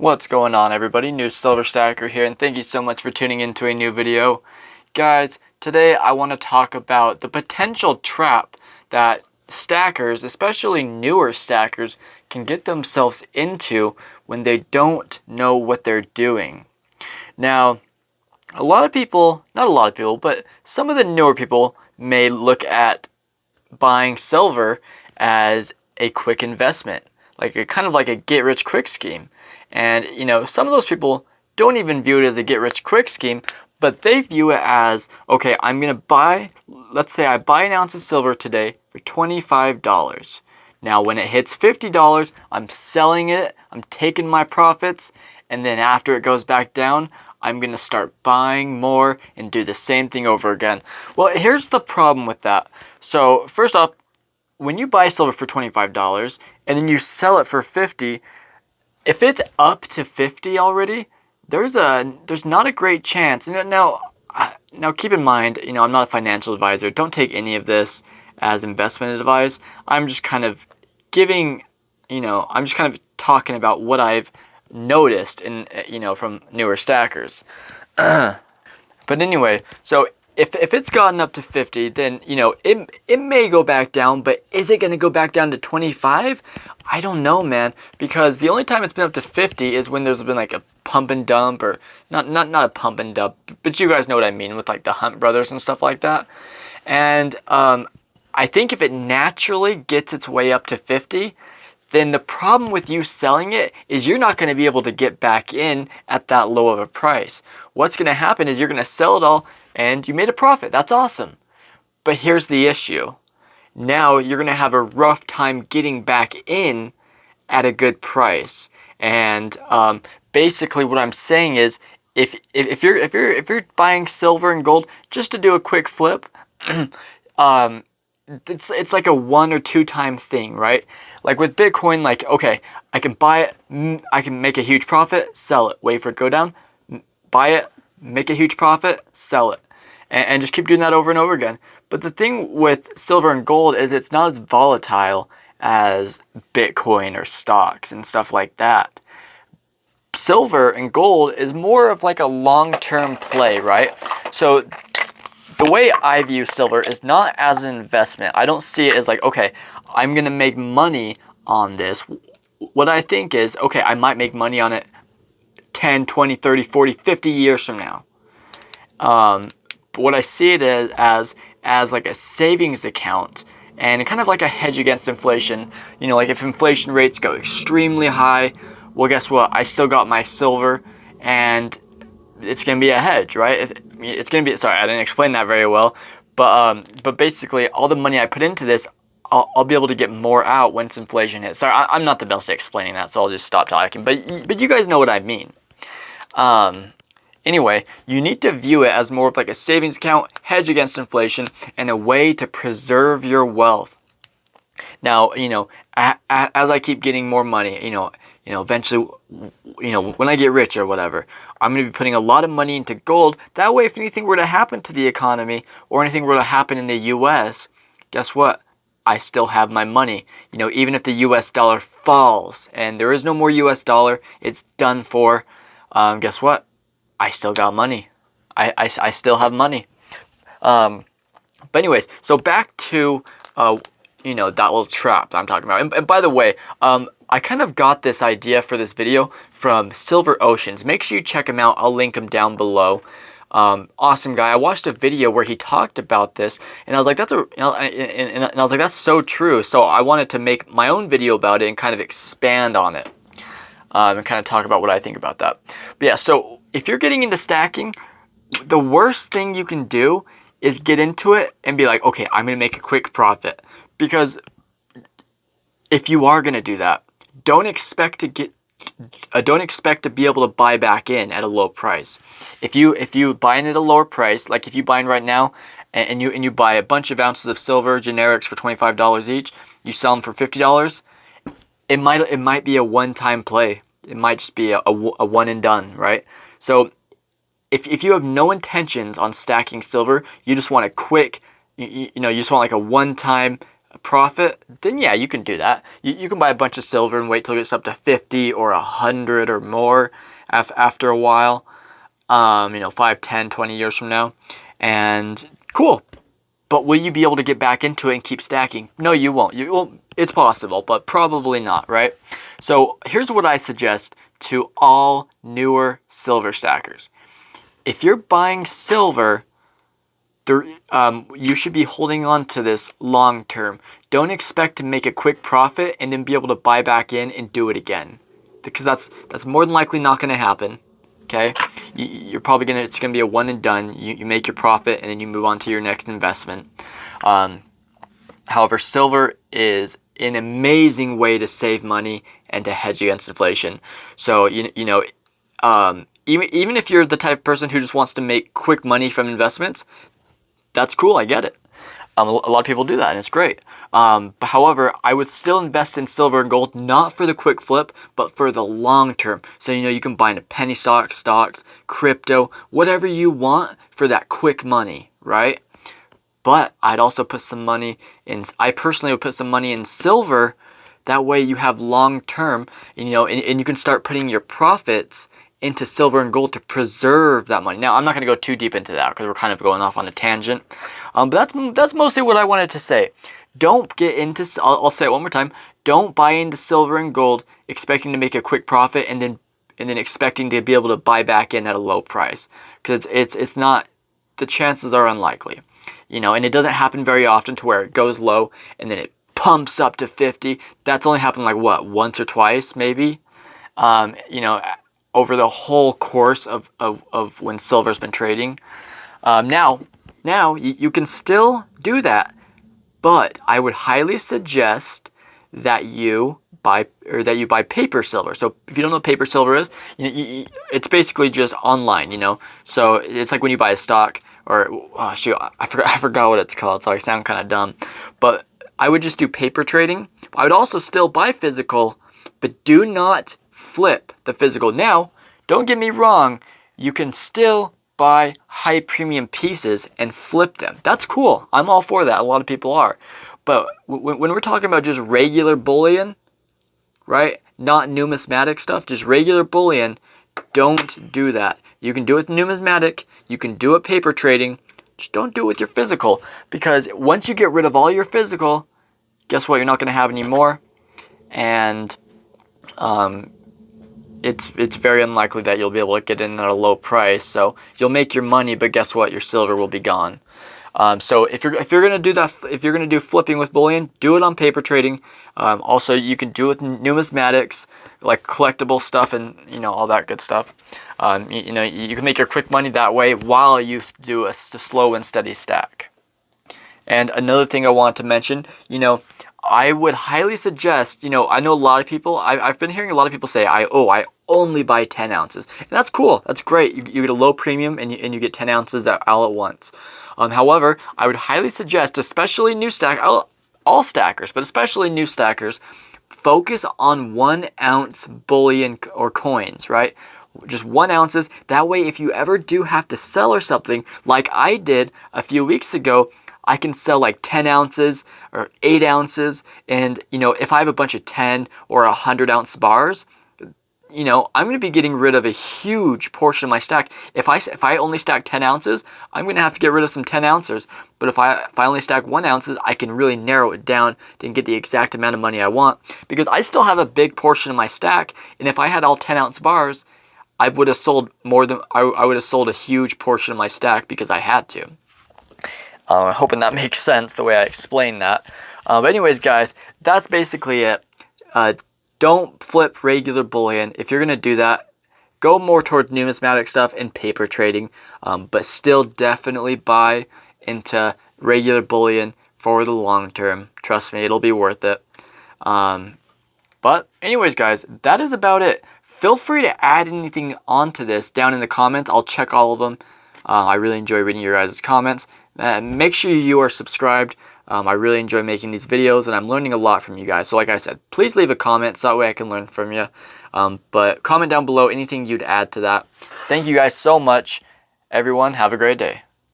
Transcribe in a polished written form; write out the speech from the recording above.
What's going on, everybody? New Silver Stacker here, and thank you so much for tuning into a new video. Guys, today I want to talk about the potential trap that stackers, especially newer stackers, can get themselves into when they don't know what they're doing. Now, a lot of people, not a lot of people, but some of the newer people may look at buying silver as a quick investment, kind of like a get-rich-quick scheme. And, some of those people don't even view it as a get-rich-quick scheme, but they view it as, okay, I'm going to buy, let's say I buy an ounce of silver today for $25. Now, when it hits $50, I'm selling it, I'm taking my profits, and then after it goes back down, I'm going to start buying more and do the same thing over again. Well, here's the problem with that. So, first off, when you buy silver for $25 and then you sell it for $50, if it's up to $50 already, there's not a great chance. Now keep in mind, I'm not a financial advisor. Don't take any of this as investment advice. I'm just kind of giving, I'm just kind of talking about what I've noticed in, from newer stackers. But anyway, so if it's gotten up to 50, then, it may go back down, but is it going to go back down to 25? I don't know, man, because the only time it's been up to 50 is when there's been like a pump and dump, or not a pump and dump, but you guys know what I mean, with like the Hunt brothers and stuff like that. And I think if it naturally gets its way up to 50, then the problem with you selling it is you're not going to be able to get back in at that low of a price. What's going to happen is you're going to sell it all and you made a profit. That's awesome. But here's the issue. Now you're going to have a rough time getting back in at a good price. And basically what I'm saying is if you're buying silver and gold just to do a quick flip, it's like a 1 or 2 time thing, right? Like with Bitcoin, like, okay, I can buy it, I can make a huge profit, sell it, wait for it to go down, buy it, make a huge profit, sell it, and just keep doing that over and over again. But the thing with silver and gold is it's not as volatile as Bitcoin or stocks and stuff like that. Silver and gold is more of like a long-term play, right? So the way I view silver is not as an investment. I don't see it as like, okay, I'm going to make money on this. What I think is, okay, I might make money on it 10, 20, 30, 40, 50 years from now. But what I see it as like a savings account and kind of like a hedge against inflation. Like if inflation rates go extremely high, well, guess what? I still got my silver and it's going to be a hedge, right? It's going to be, sorry, I didn't explain that very well, but basically all the money I put into this, I'll be able to get more out once inflation hits. Sorry, I'm not the best at explaining that, so I'll just stop talking, but you guys know what I mean. Anyway, you need to view it as more of like a savings account, hedge against inflation, and a way to preserve your wealth. Now, as I keep getting more money, eventually, when I get rich or whatever, I'm going to be putting a lot of money into gold. That way, if anything were to happen to the economy or anything were to happen in the U.S., guess what? I still have my money. Even if the U.S. dollar falls and there is no more U.S. dollar, it's done for. Guess what? I still got money. I still have money. But anyways, so back to that little trap that I'm talking about. And by the way, I kind of got this idea for this video from Silver Oceans. Make sure you check him out. I'll link him down below. Awesome guy. I watched a video where he talked about this, and I was like, and I was like, that's so true. So I wanted to make my own video about it and kind of expand on it, and kind of talk about what I think about that. But yeah, so if you're getting into stacking, the worst thing you can do is get into it and be like, okay, I'm going to make a quick profit. Because if you are going to do that, don't expect to be able to buy back in at a low price. If you buy in at a lower price, like if you buy in right now and you buy a bunch of ounces of silver generics for $25 each, you sell them for $50, it might be a one-time play. It might just be a one and done, right? So if you have no intentions on stacking silver, you just want a quick, you just want like a one-time profit, then yeah, you can do that. You can buy a bunch of silver and wait till it gets up to 50 or 100 or more after a while, 5, 10, 20 years from now, and cool. But will you be able to get back into it and keep stacking? No, you won't. It's possible, but probably not, right? So here's what I suggest to all newer silver stackers. If you're buying silver, you should be holding on to this long term. Don't expect to make a quick profit and then be able to buy back in and do it again, because that's more than likely not going to happen. Okay, you're probably it's gonna be a one and done. You make your profit and then you move on to your next investment. However, silver is an amazing way to save money and to hedge against inflation. So even if you're the type of person who just wants to make quick money from investments, that's cool. I get it. A lot of people do that, and it's great. But however, I would still invest in silver and gold, not for the quick flip, but for the long term. So, you can buy into penny stocks, crypto, whatever you want for that quick money, right? But I'd also put some money in, I personally would put some money in silver. That way you have long term, and you can start putting your profits into silver and gold to preserve that money. Now, I'm not going to go too deep into that because we're kind of going off on a tangent. But that's mostly what I wanted to say. Don't get into, I'll say it one more time, don't buy into silver and gold expecting to make a quick profit and then expecting to be able to buy back in at a low price, because it's not, the chances are unlikely. And it doesn't happen very often to where it goes low and then it pumps up to 50. That's only happened like what, once or twice maybe. Over the whole course of when silver's been trading. Now you can still do that, but I would highly suggest that you buy paper silver. So if you don't know what paper silver is, it's basically just online. So it's like when you buy a stock, or oh shoot, I forgot what it's called, so I sound kind of dumb. But I would just do paper trading. I would also still buy physical, but do not flip the physical. Now, don't get me wrong, you can still buy high premium pieces and flip them. That's cool. I'm all for that. A lot of people are. But when we're talking about just regular bullion, right? Not numismatic stuff, just regular bullion, don't do that. You can do it with numismatic, you can do it paper trading, just don't do it with your physical, because once you get rid of all your physical, guess what? You're not going to have any more, and it's very unlikely that you'll be able to get in at a low price. So you'll make your money, but guess what? Your silver will be gone. So if you're gonna do that, if you're gonna do flipping with bullion, do it on paper trading. Also, you can do it with numismatics, like collectible stuff and all that good stuff. You can make your quick money that way while you do a slow and steady stack. And another thing I want to mention, I would highly suggest, I know a lot of people, I've been hearing a lot of people say, I only buy 10 ounces. And that's cool. That's great. You get a low premium and you get 10 ounces all at once. However, I would highly suggest, especially new all stackers, but especially new stackers, focus on 1 ounce bullion or coins, right? Just 1 ounces. That way, if you ever do have to sell or something, like I did a few weeks ago, I can sell like 10 ounces or 8 ounces. And, if I have a bunch of 10 or 100 ounce bars, I'm going to be getting rid of a huge portion of my stack. If I only stack 10 ounces, I'm going to have to get rid of some 10 ounces. But if I only stack 1 ounce, I can really narrow it down to get the exact amount of money I want, because I still have a big portion of my stack. And if I had all 10 ounce bars, I would have sold I would have sold a huge portion of my stack because I had to. I'm hoping that makes sense the way I explained that. But anyways, guys, that's basically it. Don't flip regular bullion. If you're going to do that, go more towards numismatic stuff and paper trading. But still definitely buy into regular bullion for the long term. Trust me, it'll be worth it. But anyways, guys, that is about it. Feel free to add anything onto this down in the comments. I'll check all of them. I really enjoy reading your guys' comments. Make sure you are subscribed. I really enjoy making these videos, and I'm learning a lot from you guys. So like I said, please leave a comment so that way I can learn from you. But comment down below anything you'd add to that. Thank you guys so much. Everyone, have a great day.